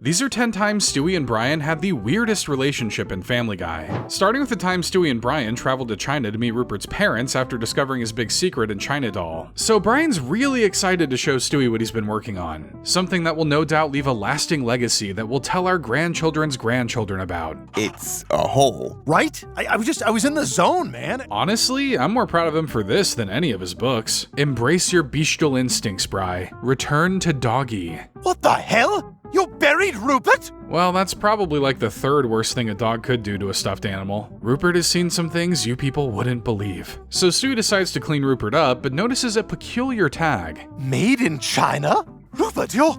These are 10 times Stewie and Brian had the weirdest relationship in Family Guy. Starting with the time Stewie and Brian traveled to China to meet Rupert's parents after discovering his big secret in China Doll. So Brian's really excited to show Stewie what he's been working on. Something that will no doubt leave a lasting legacy that we'll tell our grandchildren's grandchildren about. It's a hole. Right? I was in the zone, man. Honestly, I'm more proud of him for this than any of his books. Embrace your bestial instincts, Bri. Return to doggy. What the hell? You buried Rupert? Well, that's probably like the third worst thing a dog could do to a stuffed animal. Rupert has seen some things you people wouldn't believe. So Stewie decides to clean Rupert up, but notices a peculiar tag. Made in China? Rupert, you're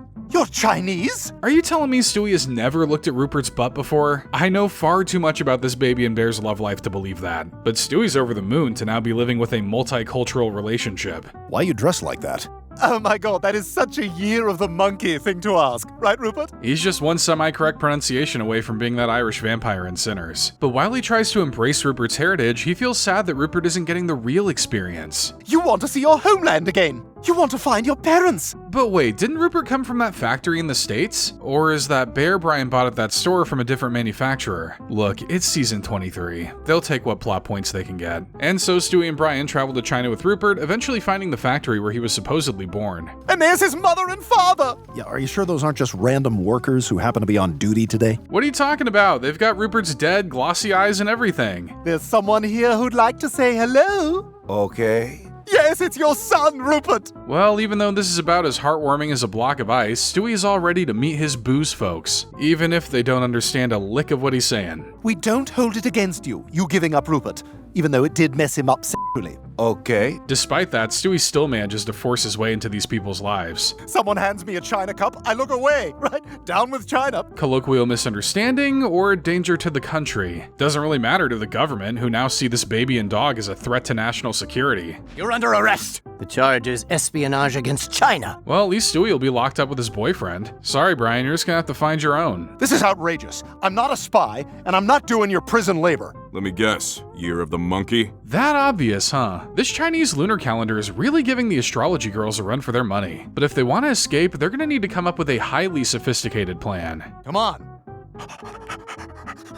Chinese? Are you telling me Stewie has never looked at Rupert's butt before? I know far too much about this baby and bear's love life to believe that. But Stewie's over the moon to now be living with a multicultural relationship. Why you dress like that? Oh my god, that is such a year of the monkey thing to ask, right, Rupert? He's just one semi-correct pronunciation away from being that Irish vampire in Sinners. But while he tries to embrace Rupert's heritage, he feels sad that Rupert isn't getting the real experience. You want to see your homeland again. You want to find your parents. But wait, didn't Rupert come from that factory in the States? Or is that bear Brian bought at that store from a different manufacturer? Look, it's season 23. They'll take what plot points they can get. And so Stewie and Brian travel to China with Rupert, eventually finding the factory where he was supposedly born. And there's his mother and father. Yeah, are you sure those aren't just random workers who happen to be on duty today? What are you talking about? They've got Rupert's dead, glossy eyes and everything. There's someone here who'd like to say hello. Okay. Yes, it's your son, Rupert! Well, even though this is about as heartwarming as a block of ice, Stewie's all ready to meet his booze folks, even if they don't understand a lick of what he's saying. We don't hold it against you giving up Rupert, even though it did mess him up sexually. Okay. Despite that, Stewie still manages to force his way into these people's lives. Someone hands me a China cup, I look away, right? Down with China. Colloquial misunderstanding or danger to the country? Doesn't really matter to the government, who now see this baby and dog as a threat to national security. You're under arrest. The charge is espionage against China. Well, at least Stewie will be locked up with his boyfriend. Sorry, Brian, you're just gonna have to find your own. This is outrageous. I'm not a spy, and I'm not doing your prison labor. Let me guess, Year of the Monkey? That obvious, huh? This Chinese lunar calendar is really giving the astrology girls a run for their money. But if they want to escape, they're gonna need to come up with a highly sophisticated plan. Come on.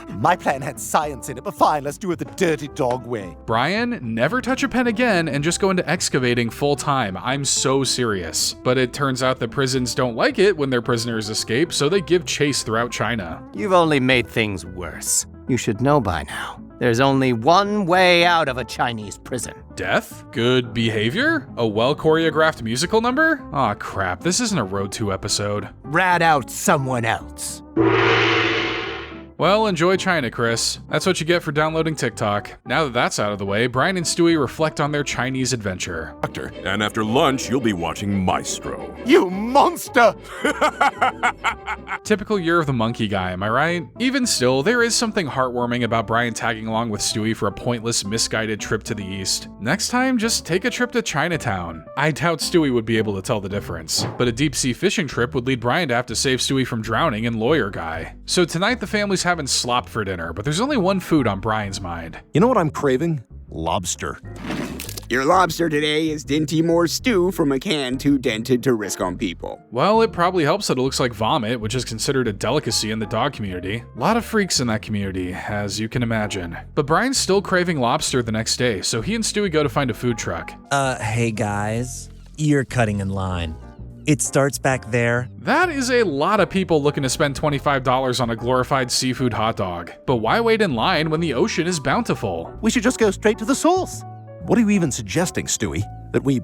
My plan had science in it, but fine, let's do it the dirty dog way. Brian, never touch a pen again and just go into excavating full time. I'm so serious. But it turns out that prisons don't like it when their prisoners escape, so they give chase throughout China. You've only made things worse. You should know by now. There's only one way out of a Chinese prison. Death? Good behavior? A well-choreographed musical number? Aw, crap, this isn't a Road 2 episode. Rat out someone else. Well, enjoy China, Chris. That's what you get for downloading TikTok. Now that that's out of the way, Brian and Stewie reflect on their Chinese adventure. Doctor. And after lunch, you'll be watching Maestro. You monster! Typical Year of the Monkey guy, am I right? Even still, there is something heartwarming about Brian tagging along with Stewie for a pointless, misguided trip to the east. Next time, just take a trip to Chinatown. I doubt Stewie would be able to tell the difference. But a deep-sea fishing trip would lead Brian to have to save Stewie from drowning in Lawyer Guy. So tonight, the family's having slop for dinner, but there's only one food on Brian's mind. You know what I'm craving? Lobster. Your lobster today is Dinty-Moore stew from a can too dented to risk on people. Well, it probably helps that it looks like vomit, which is considered a delicacy in the dog community. A lot of freaks in that community, as you can imagine. But Brian's still craving lobster the next day, so he and Stewie go to find a food truck. Hey guys, you're cutting in line. It starts back there. That is a lot of people looking to spend $25 on a glorified seafood hot dog. But why wait in line when the ocean is bountiful? We should just go straight to the source. What are you even suggesting, Stewie? That we,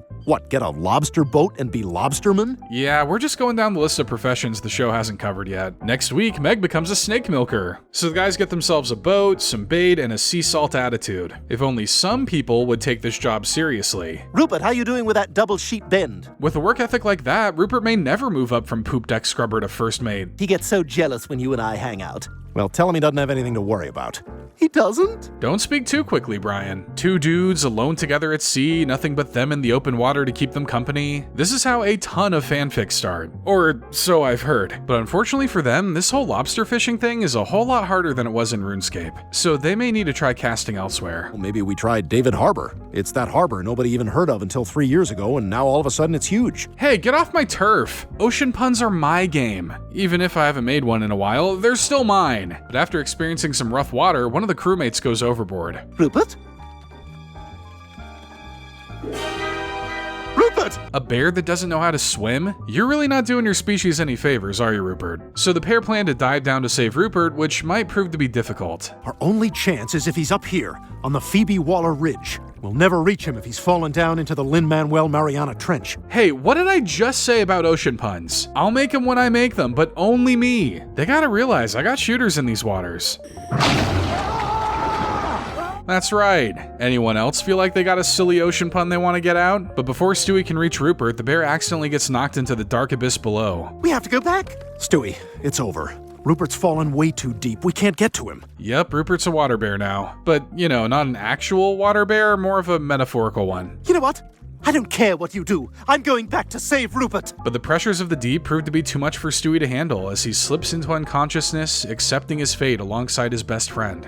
get a lobster boat and be lobstermen? Yeah, we're just going down the list of professions the show hasn't covered yet. Next week, Meg becomes a snake milker. So the guys get themselves a boat, some bait, and a sea salt attitude. If only some people would take this job seriously. Rupert, how you doing with that double sheep bend? With a work ethic like that, Rupert may never move up from poop deck scrubber to first mate. He gets so jealous when you and I hang out. Well, tell him he doesn't have anything to worry about. He doesn't? Don't speak too quickly, Brian. Two dudes alone together at sea, nothing but them in the open water to keep them company. This is how a ton of fanfics start. Or so I've heard. But unfortunately for them, this whole lobster fishing thing is a whole lot harder than it was in RuneScape. So they may need to try casting elsewhere. Well, maybe we tried David Harbour. It's that harbor nobody even heard of until 3 years ago, and now all of a sudden it's huge. Hey, get off my turf. Ocean puns are my game. Even if I haven't made one in a while, they're still mine. But after experiencing some rough water, one of the crewmates goes overboard. Rupert? Rupert! A bear that doesn't know how to swim? You're really not doing your species any favors, are you, Rupert? So the pair plan to dive down to save Rupert, which might prove to be difficult. Our only chance is if he's up here, on the Phoebe Waller Ridge. We'll never reach him if he's fallen down into the Lin-Manuel Mariana Trench. Hey, what did I just say about ocean puns? I'll make them when I make them, but only me. They gotta realize I got shooters in these waters. That's right. Anyone else feel like they got a silly ocean pun they want to get out? But before Stewie can reach Rupert, the bear accidentally gets knocked into the dark abyss below. We have to go back? Stewie, it's over. Rupert's fallen way too deep. We can't get to him. Yep, Rupert's a water bear now. But, you know, not an actual water bear, more of a metaphorical one. You know what? I don't care what you do. I'm going back to save Rupert. But the pressures of the deep prove to be too much for Stewie to handle as he slips into unconsciousness, accepting his fate alongside his best friend.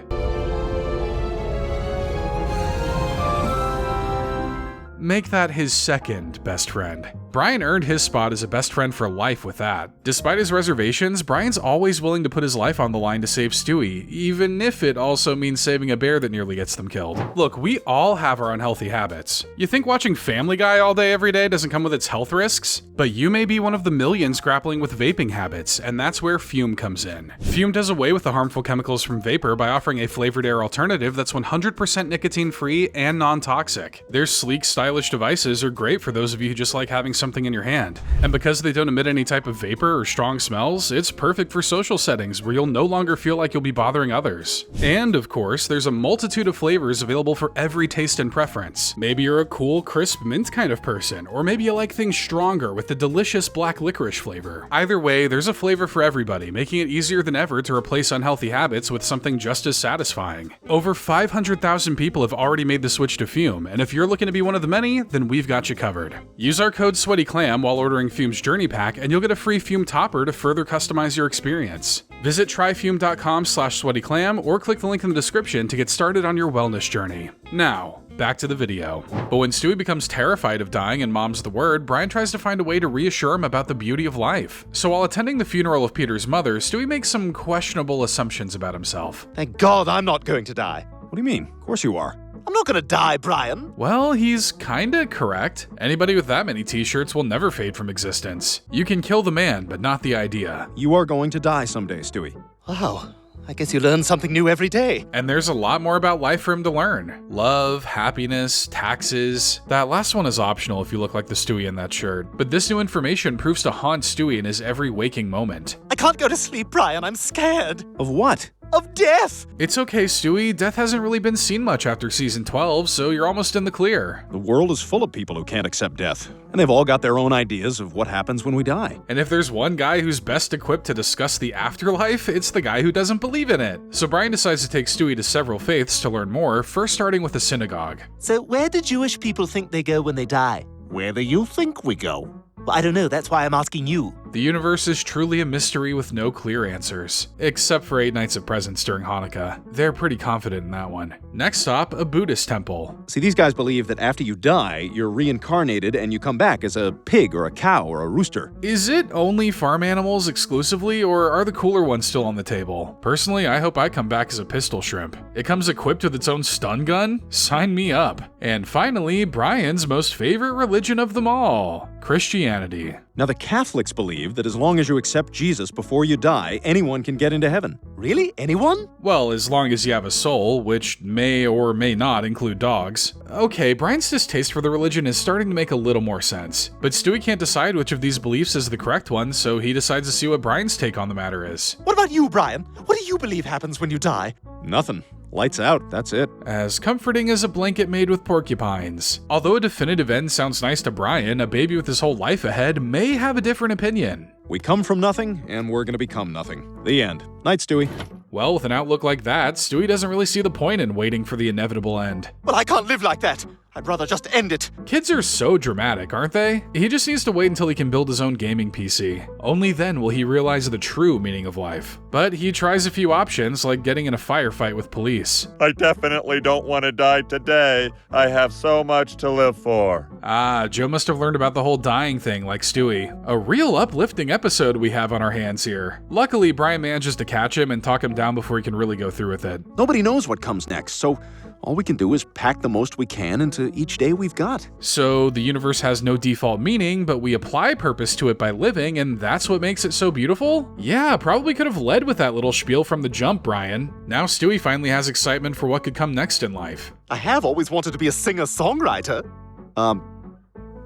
Make that his second best friend. Brian earned his spot as a best friend for life with that. Despite his reservations, Brian's always willing to put his life on the line to save Stewie, even if it also means saving a bear that nearly gets them killed. Look, we all have our unhealthy habits. You think watching Family Guy all day every day doesn't come with its health risks? But you may be one of the millions grappling with vaping habits, and that's where Fume comes in. Fume does away with the harmful chemicals from vapor by offering a flavored air alternative that's 100% nicotine-free and non-toxic. Their sleek, stylish devices are great for those of you who just like having something in your hand. And because they don't emit any type of vapor or strong smells, it's perfect for social settings where you'll no longer feel like you'll be bothering others. And of course, there's a multitude of flavors available for every taste and preference. Maybe you're a cool, crisp mint kind of person, or maybe you like things stronger with the delicious black licorice flavor. Either way, there's a flavor for everybody, making it easier than ever to replace unhealthy habits with something just as satisfying. Over 500,000 people have already made the switch to Fume, and if you're looking to be one of the many, then we've got you covered. Use our code SweatyClam while ordering Fume's Journey Pack, and you'll get a free Fume topper to further customize your experience. Visit tryfume.com/SweatyClam or click the link in the description to get started on your wellness journey. Now, back to the video. But when Stewie becomes terrified of dying and moms the word, Brian tries to find a way to reassure him about the beauty of life. So while attending the funeral of Peter's mother, Stewie makes some questionable assumptions about himself. Thank God I'm not going to die. What do you mean? Of course you are. I'm not gonna die, Brian. Well, he's kinda correct. Anybody with that many t-shirts will never fade from existence. You can kill the man, but not the idea. You are going to die someday, Stewie. Wow, I guess you learn something new every day. And there's a lot more about life for him to learn. Love, happiness, taxes. That last one is optional if you look like the Stewie in that shirt. But this new information proves to haunt Stewie in his every waking moment. I can't go to sleep, Brian. I'm scared. Of what? Of death! It's okay, Stewie. Death hasn't really been seen much after season 12, so you're almost in the clear. The world is full of people who can't accept death, and they've all got their own ideas of what happens when we die. And if there's one guy who's best equipped to discuss the afterlife, it's the guy who doesn't believe in it. So Brian decides to take Stewie to several faiths to learn more, first starting with a synagogue. So where do Jewish people think they go when they die? Where do you think we go? Well, I don't know. That's why I'm asking you. The universe is truly a mystery with no clear answers. Except for 8 Nights of Presents during Hanukkah. They're pretty confident in that one. Next stop, a Buddhist temple. See, these guys believe that after you die, you're reincarnated and you come back as a pig or a cow or a rooster. Is it only farm animals exclusively, or are the cooler ones still on the table? Personally, I hope I come back as a pistol shrimp. It comes equipped with its own stun gun? Sign me up. And finally, Brian's most favorite religion of them all, Christianity. Now, the Catholics believe that as long as you accept Jesus before you die, anyone can get into heaven. Really? Anyone? Well, as long as you have a soul, which may or may not include dogs. Okay, Brian's distaste for the religion is starting to make a little more sense. But Stewie can't decide which of these beliefs is the correct one, so he decides to see what Brian's take on the matter is. What about you, Brian? What do you believe happens when you die? Nothing. Lights out, that's it. As comforting as a blanket made with porcupines. Although a definitive end sounds nice to Brian, a baby with his whole life ahead may have a different opinion. We come from nothing, and we're gonna become nothing. The end. Night, Stewie. Well, with an outlook like that, Stewie doesn't really see the point in waiting for the inevitable end. Well, I can't live like that. I'd rather just end it. Kids are so dramatic, aren't they? He just needs to wait until he can build his own gaming PC. Only then will he realize the true meaning of life. But he tries a few options, like getting in a firefight with police. I definitely don't want to die today. I have so much to live for. Ah, Joe must have learned about the whole dying thing like Stewie. A real uplifting episode we have on our hands here. Luckily, Brian manages to catch him and talk him down before he can really go through with it. Nobody knows what comes next, so all we can do is pack the most we can into each day we've got. So the universe has no default meaning, but we apply purpose to it by living, and that's what makes it so beautiful? Yeah, probably could have led with that little spiel from the jump, Brian. Now Stewie finally has excitement for what could come next in life. I have always wanted to be a singer-songwriter.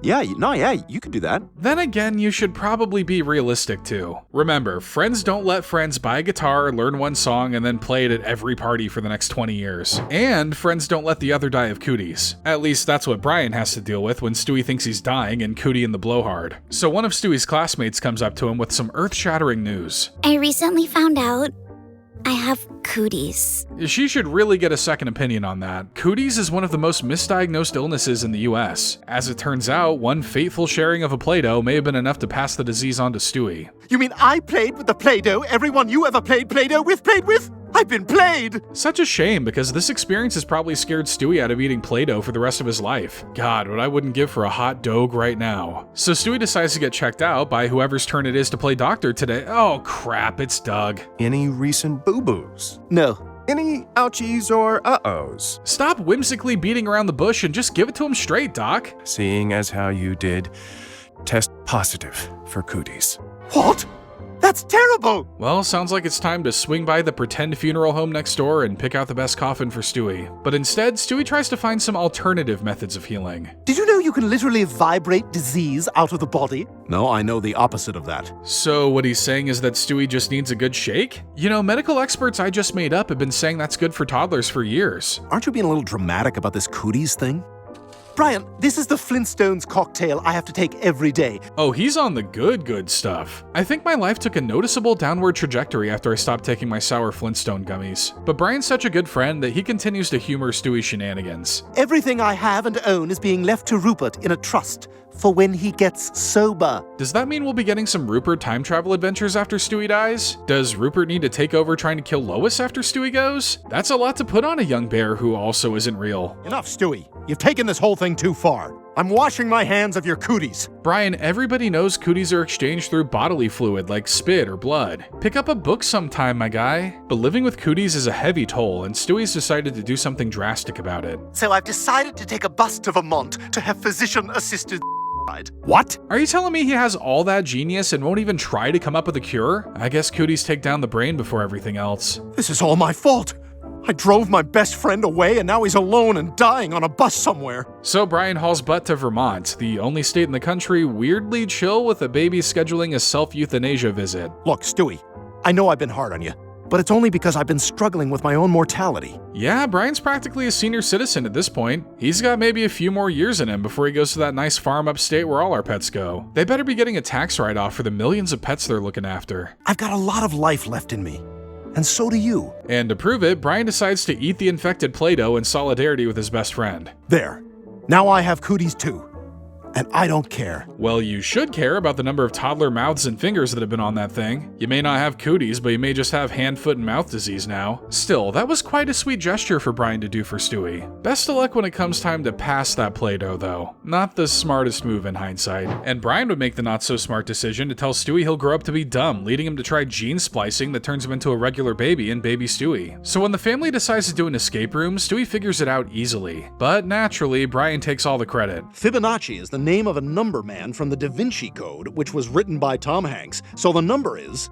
Yeah, you could do that. Then again, you should probably be realistic too. Remember, friends don't let friends buy a guitar, learn one song, and then play it at every party for the next 20 years. And friends don't let the other die of cooties. At least that's what Brian has to deal with when Stewie thinks he's dying in Cooty and the Blowhard. So one of Stewie's classmates comes up to him with some earth-shattering news. I recently found out I have cooties. She should really get a second opinion on that. Cooties is one of the most misdiagnosed illnesses in the US. As it turns out, one fateful sharing of a Play-Doh may have been enough to pass the disease on to Stewie. You mean I played with the Play-Doh everyone you ever played Play-Doh with played with? I've been played! Such a shame, because this experience has probably scared Stewie out of eating Play-Doh for the rest of his life. God, what I wouldn't give for a hot dog right now. So Stewie decides to get checked out by whoever's turn it is to play doctor today. Oh crap, it's Doug. Any recent boo-boos? No. Any ouchies or uh-ohs? Stop whimsically beating around the bush and just give it to him straight, Doc. Seeing as how you did test positive for cooties. What? That's terrible! Well, sounds like it's time to swing by the pretend funeral home next door and pick out the best coffin for Stewie. But instead, Stewie tries to find some alternative methods of healing. Did you know you can literally vibrate disease out of the body? No, I know the opposite of that. So what he's saying is that Stewie just needs a good shake? You know, medical experts I just made up have been saying that's good for toddlers for years. Aren't you being a little dramatic about this cooties thing? Brian, this is the Flintstones cocktail I have to take every day. Oh, he's on the good stuff. I think my life took a noticeable downward trajectory after I stopped taking my sour Flintstone gummies. But Brian's such a good friend that he continues to humor Stewie's shenanigans. Everything I have and own is being left to Rupert in a trust for when he gets sober. Does that mean we'll be getting some Rupert time travel adventures after Stewie dies? Does Rupert need to take over trying to kill Lois after Stewie goes? That's a lot to put on a young bear who also isn't real. Enough, Stewie. You've taken this whole thing too far. I'm washing my hands of your cooties. Brian, everybody knows cooties are exchanged through bodily fluid like spit or blood. Pick up a book sometime, my guy. But living with cooties is a heavy toll, and Stewie's decided to do something drastic about it. So I've decided to take a bus to Vermont to have physician-assisted. What? Are you telling me he has all that genius and won't even try to come up with a cure? I guess cooties take down the brain before everything else. This is all my fault. I drove my best friend away and now he's alone and dying on a bus somewhere. So Brian hauls butt to Vermont, the only state in the country weirdly chill with a baby scheduling a self-euthanasia visit. Look, Stewie, I know I've been hard on you, but it's only because I've been struggling with my own mortality. Yeah, Brian's practically a senior citizen at this point. He's got maybe a few more years in him before he goes to that nice farm upstate where all our pets go. They better be getting a tax write-off for the millions of pets they're looking after. I've got a lot of life left in me. And so do you. And to prove it, Brian decides to eat the infected Play-Doh in solidarity with his best friend. There. Now I have cooties too. And I don't care. Well, you should care about the number of toddler mouths and fingers that have been on that thing. You may not have cooties, but you may just have hand, foot, and mouth disease now. Still, that was quite a sweet gesture for Brian to do for Stewie. Best of luck when it comes time to pass that Play-Doh, though. Not the smartest move in hindsight. And Brian would make the not-so-smart decision to tell Stewie he'll grow up to be dumb, leading him to try gene splicing that turns him into a regular baby in Baby Stewie. So when the family decides to do an escape room, Stewie figures it out easily. But naturally, Brian takes all the credit. Fibonacci is the name of a number man from the Da Vinci Code, which was written by Tom Hanks, so the number is...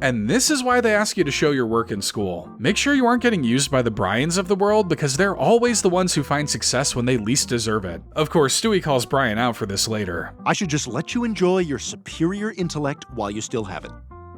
And this is why they ask you to show your work in school. Make sure you aren't getting used by the Brians of the world, because they're always the ones who find success when they least deserve it. Of course, Stewie calls Brian out for this later. I should just let you enjoy your superior intellect while you still have it.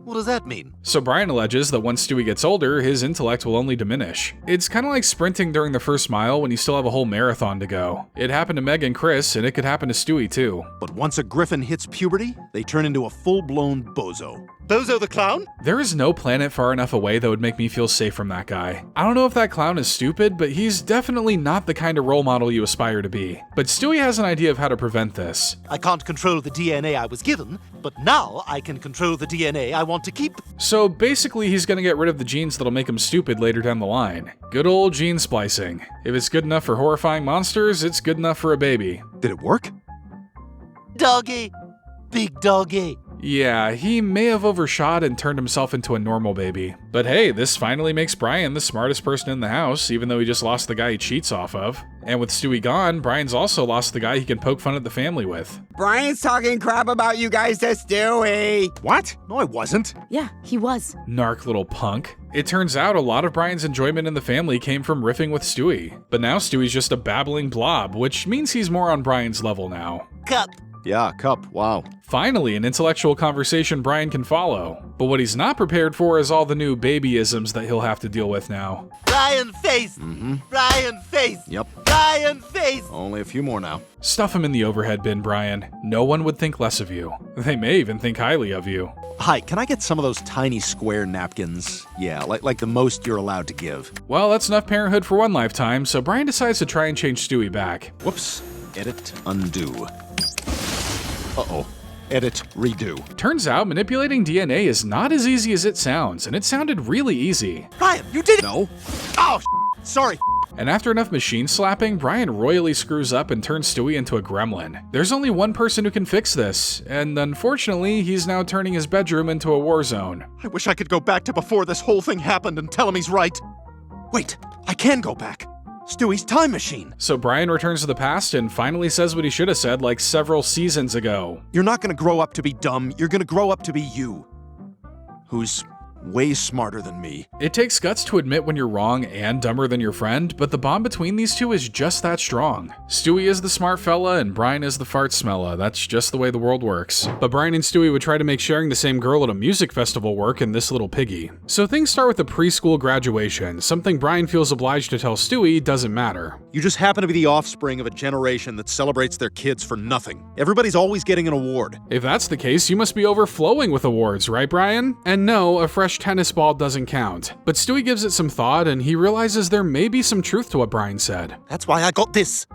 What does that mean? So Brian alleges that once Stewie gets older, his intellect will only diminish. It's kind of like sprinting during the first mile when you still have a whole marathon to go. It happened to Meg and Chris, and it could happen to Stewie too. But once a griffin hits puberty, they turn into a full-blown bozo. Bozo the clown? There is no planet far enough away that would make me feel safe from that guy. I don't know if that clown is stupid, but he's definitely not the kind of role model you aspire to be. But Stewie has an idea of how to prevent this. I can't control the DNA I was given, but now I can control the DNA I want to keep. So basically he's gonna get rid of the genes that'll make him stupid later down the line. Good old gene splicing. If it's good enough for horrifying monsters, it's good enough for a baby. Did it work? Doggy. Big doggy. Yeah, he may have overshot and turned himself into a normal baby. But hey, this finally makes Brian the smartest person in the house, even though he just lost the guy he cheats off of. And with Stewie gone, Brian's also lost the guy he can poke fun at the family with. Brian's talking crap about you guys to Stewie. What? No, I wasn't. Yeah, he was. Narc little punk. It turns out a lot of Brian's enjoyment in the family came from riffing with Stewie. But now Stewie's just a babbling blob, which means he's more on Brian's level now. Cup. Yeah, Cup, wow. Finally, an intellectual conversation Brian can follow. But what he's not prepared for is all the new babyisms that he'll have to deal with now. Brian face. Brian face. Yep. Brian face. Only a few more now. Stuff him in the overhead bin, Brian. No one would think less of you. They may even think highly of you. Hi, can I get some of those tiny square napkins? Yeah, like the most you're allowed to give. Well, that's enough parenthood for one lifetime, so Brian decides to try and change Stewie back. Whoops. Edit, undo. Uh-oh. Edit, redo. Turns out manipulating DNA is not as easy as it sounds, and it sounded really easy. Brian, you did it! No. Oh, sorry. And after enough machine slapping, Brian royally screws up and turns Stewie into a gremlin. There's only one person who can fix this, and unfortunately, he's now turning his bedroom into a war zone. I wish I could go back to before this whole thing happened and tell him he's right. Wait, I can go back. Stewie's time machine. So Brian returns to the past and finally says what he should have said like several seasons ago. You're not gonna grow up to be dumb, you're gonna grow up to be you. Who's way smarter than me. It takes guts to admit when you're wrong and dumber than your friend, but the bond between these two is just that strong. Stewie is the smart fella and Brian is the fart smella. That's just the way the world works. But Brian and Stewie would try to make sharing the same girl at a music festival work in This Little Piggy. So things start with the preschool graduation, something Brian feels obliged to tell Stewie doesn't matter. You just happen to be the offspring of a generation that celebrates their kids for nothing. Everybody's always getting an award. If that's the case, you must be overflowing with awards, right, Brian? And no, a fresh tennis ball doesn't count. But Stewie gives it some thought and he realizes there may be some truth to what Brian said. That's why I got this.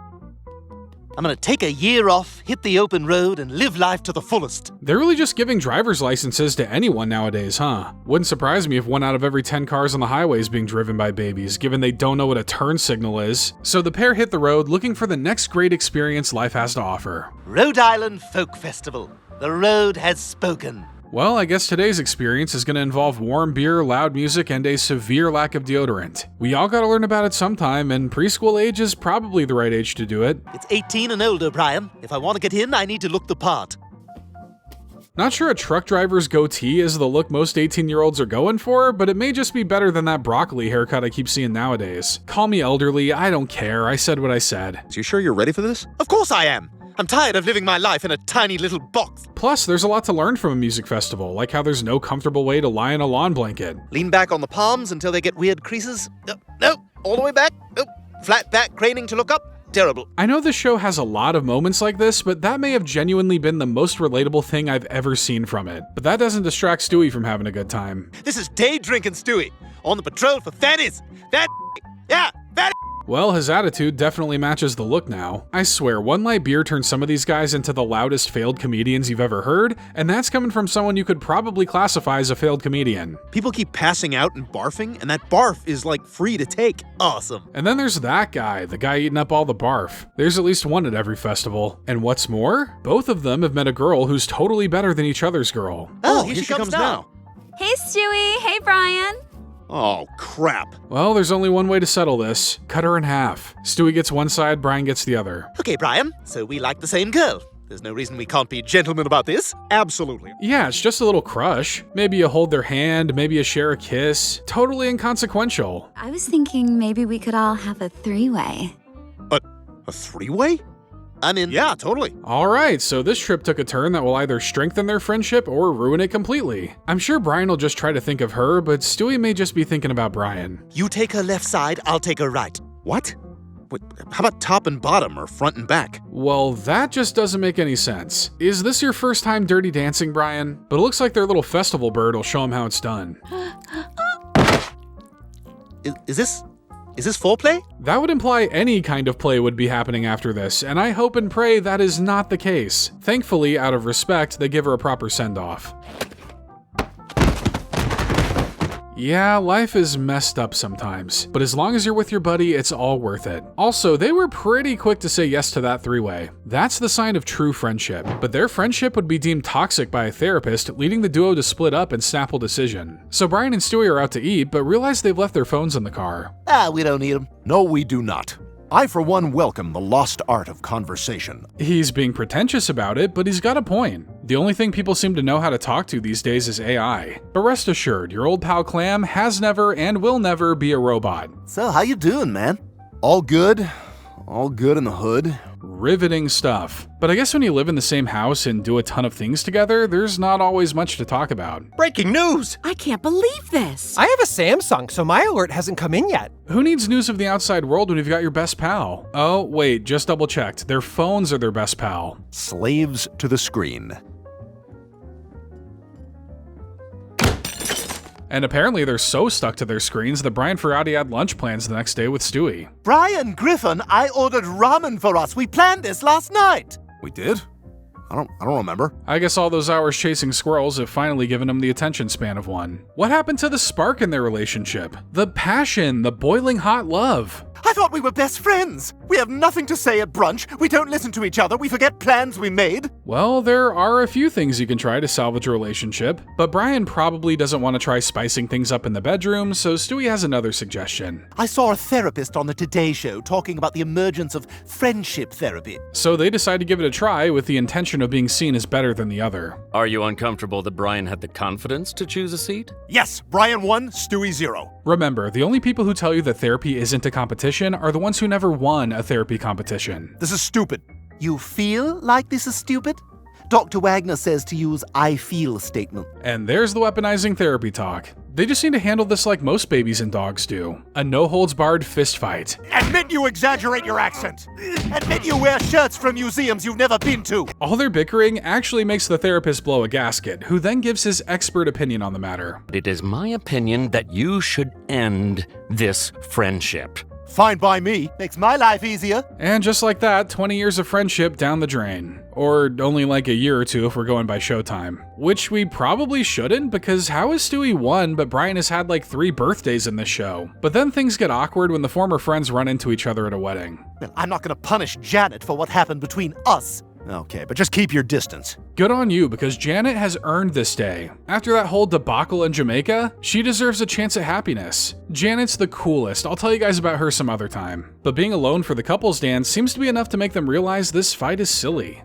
I'm gonna take a year off, hit the open road, and live life to the fullest. They're really just giving driver's licenses to anyone nowadays, huh? Wouldn't surprise me if 1 out of every 10 cars on the highway is being driven by babies, given they don't know what a turn signal is. So the pair hit the road looking for the next great experience life has to offer. Rhode Island Folk Festival. The road has spoken. Well, I guess today's experience is going to involve warm beer, loud music, and a severe lack of deodorant. We all got to learn about it sometime, and preschool age is probably the right age to do it. It's 18 and older, Brian. If I want to get in, I need to look the part. Not sure a truck driver's goatee is the look most 18-year-olds are going for, but it may just be better than that broccoli haircut I keep seeing nowadays. Call me elderly, I don't care, I said what I said. So you sure you're ready for this? Of course I am! I'm tired of living my life in a tiny little box. Plus, there's a lot to learn from a music festival, like how there's no comfortable way to lie in a lawn blanket. Lean back on the palms until they get weird creases. No, all the way back. Nope. Flat back, craning to look up. Terrible. I know this show has a lot of moments like this, but that may have genuinely been the most relatable thing I've ever seen from it. But that doesn't distract Stewie from having a good time. This is day drinking Stewie, on the patrol for fatties. Yeah, fatties. Well, his attitude definitely matches the look now. I swear, one light beer turns some of these guys into the loudest failed comedians you've ever heard, and that's coming from someone you could probably classify as a failed comedian. People keep passing out and barfing, and that barf is like free to take. Awesome. And then there's that guy, the guy eating up all the barf. There's at least one at every festival. And what's more, both of them have met a girl who's totally better than each other's girl. Oh, here she comes now. Hey, Stewie. Hey, Brian. Oh, crap. Well, there's only one way to settle this. Cut her in half. Stewie gets one side, Brian gets the other. Okay, Brian, so we like the same girl. There's no reason we can't be gentlemen about this. Absolutely. Yeah, it's just a little crush. Maybe you hold their hand, maybe you share a kiss. Totally inconsequential. I was thinking maybe we could all have a three-way. A three-way? I'm in. Yeah, totally. Alright, so this trip took a turn that will either strengthen their friendship or ruin it completely. I'm sure Brian will just try to think of her, but Stewie may just be thinking about Brian. You take her left side, I'll take her right. What? Wait, how about top and bottom or front and back? Well, that just doesn't make any sense. Is this your first time dirty dancing, Brian? But it looks like their little festival bird will show them how it's done. Is this foreplay? That would imply any kind of play would be happening after this, and I hope and pray that is not the case. Thankfully, out of respect, they give her a proper send-off. Yeah, life is messed up sometimes, but as long as you're with your buddy, it's all worth it. Also, they were pretty quick to say yes to that three-way. That's the sign of true friendship, but their friendship would be deemed toxic by a therapist, leading the duo to split up in Snapple decision. So Brian and Stewie are out to eat, but realize they've left their phones in the car. We don't need them. No, we do not. I, for one, welcome the lost art of conversation. He's being pretentious about it, but he's got a point. The only thing people seem to know how to talk to these days is AI. But rest assured, your old pal Clam has never and will never be a robot. So, how you doing, man? All good. All good in the hood. Riveting stuff. But I guess when you live in the same house and do a ton of things together, there's not always much to talk about. Breaking news! I can't believe this. I have a Samsung, so my alert hasn't come in yet. Who needs news of the outside world when you've got your best pal? Oh, wait, just double checked. Their phones are their best pal. Slaves to the screen. And apparently they're so stuck to their screens that Brian forgot he had lunch plans the next day with Stewie. Brian Griffin, I ordered ramen for us. We planned this last night. We did? I don't remember. I guess all those hours chasing squirrels have finally given him the attention span of one. What happened to the spark in their relationship? The passion, the boiling hot love? I thought we were best friends. We have nothing to say at brunch. We don't listen to each other. We forget plans we made. Well, there are a few things you can try to salvage a relationship, but Brian probably doesn't want to try spicing things up in the bedroom, so Stewie has another suggestion. I saw a therapist on the Today Show talking about the emergence of friendship therapy. So they decide to give it a try with the intention of being seen as better than the other. Are you uncomfortable that Brian had the confidence to choose a seat? Yes, Brian 1, Stewie 0. Remember, the only people who tell you that therapy isn't a competition are the ones who never won a therapy competition. This is stupid. You feel like this is stupid? Dr. Wagner says to use I feel statement. And there's the weaponizing therapy talk. They just need to handle this like most babies and dogs do. A no-holds-barred fist fight. Admit you exaggerate your accent. Admit you wear shirts from museums you've never been to. All their bickering actually makes the therapist blow a gasket, who then gives his expert opinion on the matter. It is my opinion that you should end this friendship. Fine by me. Makes my life easier. And just like that, 20 years of friendship down the drain. Or only like a year or two if we're going by Showtime. Which we probably shouldn't, because how is Stewie 1 but Brian has had like 3 birthdays in this show? But then things get awkward when the former friends run into each other at a wedding. Well, I'm not gonna punish Janet for what happened between us. Okay, but just keep your distance. Good on you, because Janet has earned this day. After that whole debacle in Jamaica, she deserves a chance at happiness. Janet's the coolest, I'll tell you guys about her some other time. But being alone for the couples dance seems to be enough to make them realize this fight is silly.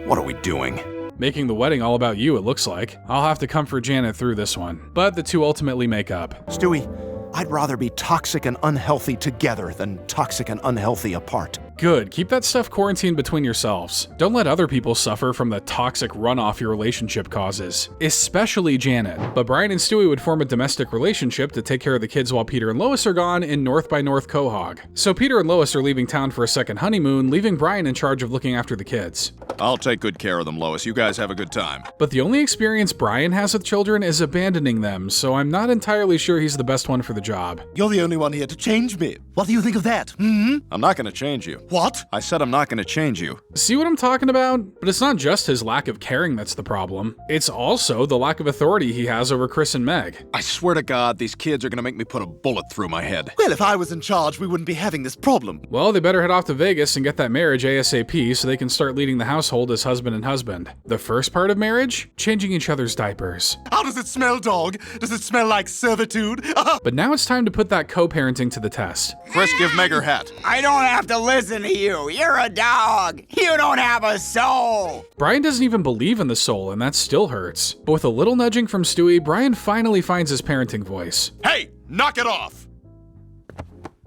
What are we doing? Making the wedding all about you, it looks like. I'll have to comfort Janet through this one. But the two ultimately make up. Stewie, I'd rather be toxic and unhealthy together than toxic and unhealthy apart. Good, keep that stuff quarantined between yourselves. Don't let other people suffer from the toxic runoff your relationship causes, especially Janet. But Brian and Stewie would form a domestic relationship to take care of the kids while Peter and Lois are gone in North by North Quahog. So Peter and Lois are leaving town for a second honeymoon, leaving Brian in charge of looking after the kids. I'll take good care of them, Lois. You guys have a good time. But the only experience Brian has with children is abandoning them, so I'm not entirely sure he's the best one for the job. You're the only one here to change me. What do you think of that? I'm not gonna change you. What? I said I'm not gonna change you. See what I'm talking about? But it's not just his lack of caring that's the problem. It's also the lack of authority he has over Chris and Meg. I swear to God, these kids are gonna make me put a bullet through my head. Well, if I was in charge, we wouldn't be having this problem. Well, they better head off to Vegas and get that marriage ASAP so they can start leading the household as husband and husband. The first part of marriage? Changing each other's diapers. How does it smell, dog? Does it smell like servitude? But now it's time to put that co-parenting to the test. Chris, give Meg her hat. I don't have to listen to you. You're a dog. You don't have a soul. Brian doesn't even believe in the soul, and that still hurts. But with a little nudging from Stewie, Brian finally finds his parenting voice. Hey, knock it off!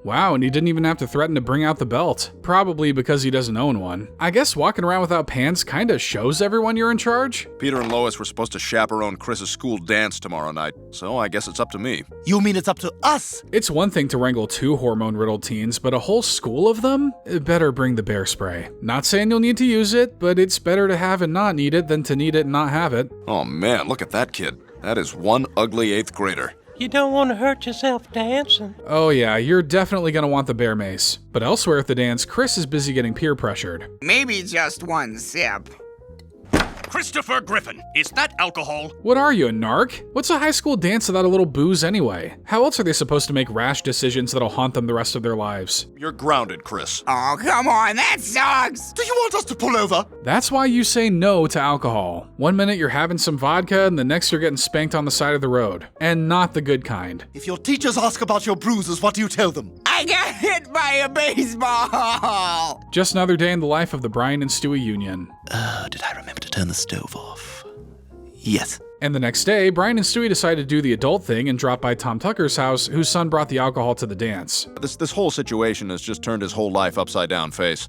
Wow, and he didn't even have to threaten to bring out the belt. Probably because he doesn't own one. I guess walking around without pants kinda shows everyone you're in charge. Peter and Lois were supposed to chaperone Chris's school dance tomorrow night, so I guess it's up to me. You mean it's up to us? It's one thing to wrangle 2 hormone-riddled teens, but a whole school of them? It better bring the bear spray. Not saying you'll need to use it, but it's better to have and not need it than to need it and not have it. Oh man, look at that kid. That is one ugly 8th grader. You don't want to hurt yourself dancing. Oh yeah, you're definitely gonna want the bear mace. But elsewhere at the dance, Chris is busy getting peer pressured. Maybe just one sip. Christopher Griffin, is that alcohol? What are you, a narc? What's a high school dance without a little booze anyway? How else are they supposed to make rash decisions that'll haunt them the rest of their lives? You're grounded, Chris. Oh, come on, that sucks! Do you want us to pull over? That's why you say no to alcohol. One minute you're having some vodka, and the next you're getting spanked on the side of the road. And not the good kind. If your teachers ask about your bruises, what do you tell them? I got hit by a baseball! Just another day in the life of the Brian and Stewie union. Did I remember to turn the stove off? Yes. And the next day, Brian and Stewie decide to do the adult thing and drop by Tom Tucker's house, whose son brought the alcohol to the dance. This whole situation has just turned his whole life upside down face.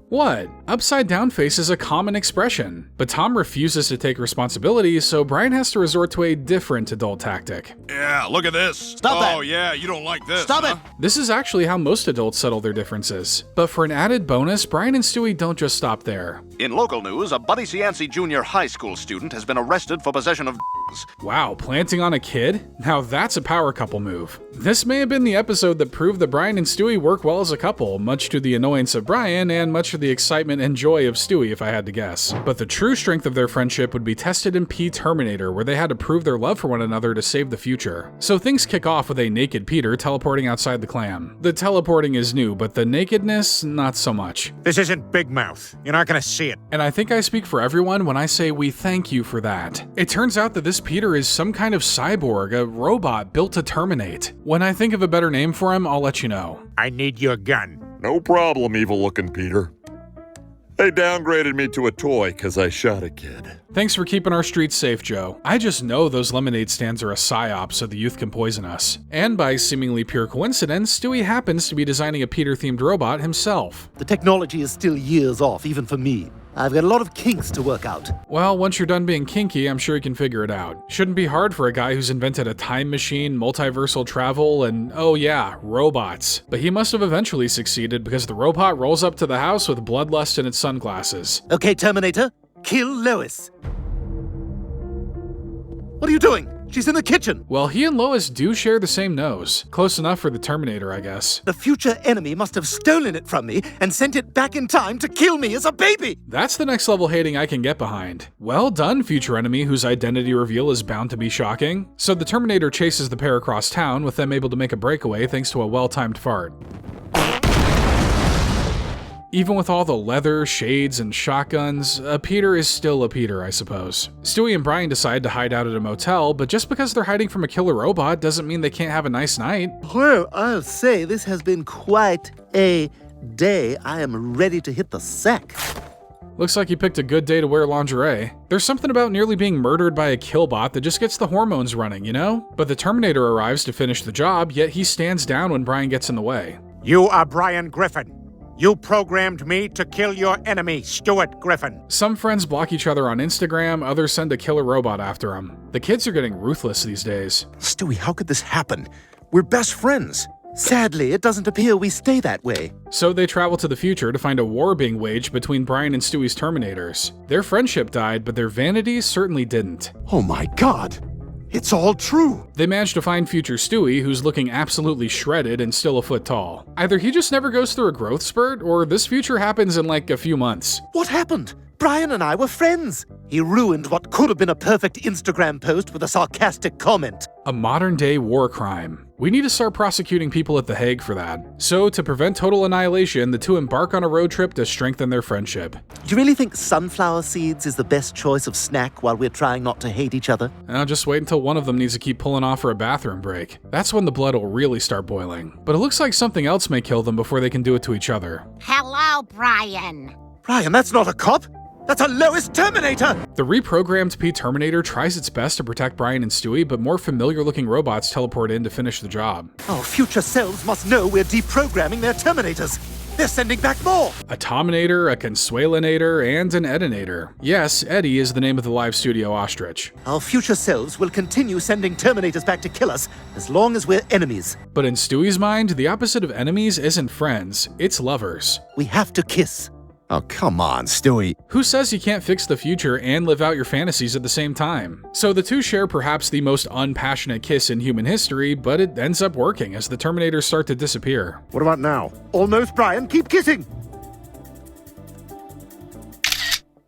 What? Upside down face is a common expression, but Tom refuses to take responsibility, so Brian has to resort to a different adult tactic. Yeah, look at this. Stop that. Oh yeah, you don't like this. Stop it. This is actually how most adults settle their differences. But for an added bonus, Brian and Stewie don't just stop there. In local news, a Buddy Cianci Jr. high school student has been arrested for possession of Wow, planting on a kid? Now that's a power couple move. This may have been the episode that proved that Brian and Stewie work well as a couple, much to the annoyance of Brian and much to the excitement and joy of Stewie if I had to guess. But the true strength of their friendship would be tested in P Terminator, where they had to prove their love for one another to save the future. So things kick off with a naked Peter teleporting outside the clam. The teleporting is new, but the nakedness, not so much. This isn't Big Mouth. You're not gonna see it. And I think I speak for everyone when I say we thank you for that. It turns out that this Peter is some kind of cyborg, a robot built to terminate. When I think of a better name for him, I'll let you know. I need your gun. No problem, evil-looking Peter. They downgraded me to a toy because I shot a kid. Thanks for keeping our streets safe, Joe. I just know those lemonade stands are a psyop so the youth can poison us. And by seemingly pure coincidence, Stewie happens to be designing a Peter-themed robot himself. The technology is still years off, even for me. I've got a lot of kinks to work out. Well, once you're done being kinky, I'm sure you can figure it out. Shouldn't be hard for a guy who's invented a time machine, multiversal travel, and oh yeah, robots. But he must have eventually succeeded because the robot rolls up to the house with bloodlust in its sunglasses. Okay, Terminator, kill Lois. What are you doing? She's in the kitchen. Well, he and Lois do share the same nose. Close enough for the Terminator, I guess. The future enemy must have stolen it from me and sent it back in time to kill me as a baby. That's the next level hating I can get behind. Well done, future enemy whose identity reveal is bound to be shocking. So the Terminator chases the pair across town, with them able to make a breakaway thanks to a well-timed fart. Even with all the leather, shades, and shotguns, a Peter is still a Peter, I suppose. Stewie and Brian decide to hide out at a motel, but just because they're hiding from a killer robot doesn't mean they can't have a nice night. Well, I'll say this has been quite a day. I am ready to hit the sack. Looks like you picked a good day to wear lingerie. There's something about nearly being murdered by a killbot that just gets the hormones running, you know? But the Terminator arrives to finish the job, yet he stands down when Brian gets in the way. You are Brian Griffin. You programmed me to kill your enemy, Stuart Griffin. Some friends block each other on Instagram, others send a killer robot after them. The kids are getting ruthless these days. Stewie, how could this happen? We're best friends. Sadly, it doesn't appear we stay that way. So they travel to the future to find a war being waged between Brian and Stewie's Terminators. Their friendship died, but their vanities certainly didn't. Oh my god! It's all true! They manage to find future Stewie, who's looking absolutely shredded and still a foot tall. Either he just never goes through a growth spurt, or this future happens in like a few months. What happened? Brian and I were friends. He ruined what could have been a perfect Instagram post with a sarcastic comment. A modern-day war crime. We need to start prosecuting people at The Hague for that. So, to prevent total annihilation, the two embark on a road trip to strengthen their friendship. Do you really think sunflower seeds is the best choice of snack while we're trying not to hate each other? Now just wait until one of them needs to keep pulling off for a bathroom break. That's when the blood will really start boiling. But it looks like something else may kill them before they can do it to each other. Hello, Brian. Brian, that's not a cop. That's a Lois Terminator! The reprogrammed P-Terminator tries its best to protect Brian and Stewie, but more familiar-looking robots teleport in to finish the job. Our future selves must know we're deprogramming their Terminators. They're sending back more! A Tominator, a Consuelinator, and an Edinator. Yes, Eddie is the name of the live studio ostrich. Our future selves will continue sending Terminators back to kill us as long as we're enemies. But in Stewie's mind, the opposite of enemies isn't friends, it's lovers. We have to kiss. Oh, come on, Stewie. Who says you can't fix the future and live out your fantasies at the same time? So the two share perhaps the most unpassionate kiss in human history, but it ends up working as the Terminators start to disappear. What about now? Almost, Brian. Keep kissing!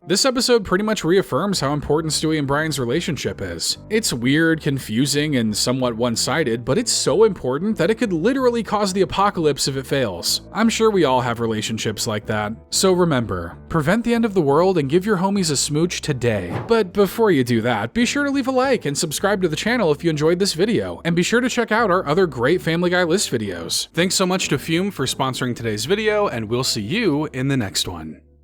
This episode pretty much reaffirms how important Stewie and Brian's relationship is. It's weird, confusing, and somewhat one-sided, but it's so important that it could literally cause the apocalypse if it fails. I'm sure we all have relationships like that. So remember, prevent the end of the world and give your homies a smooch today. But before you do that, be sure to leave a like and subscribe to the channel if you enjoyed this video, and be sure to check out our other great Family Guy list videos. Thanks so much to Fume for sponsoring today's video, and we'll see you in the next one.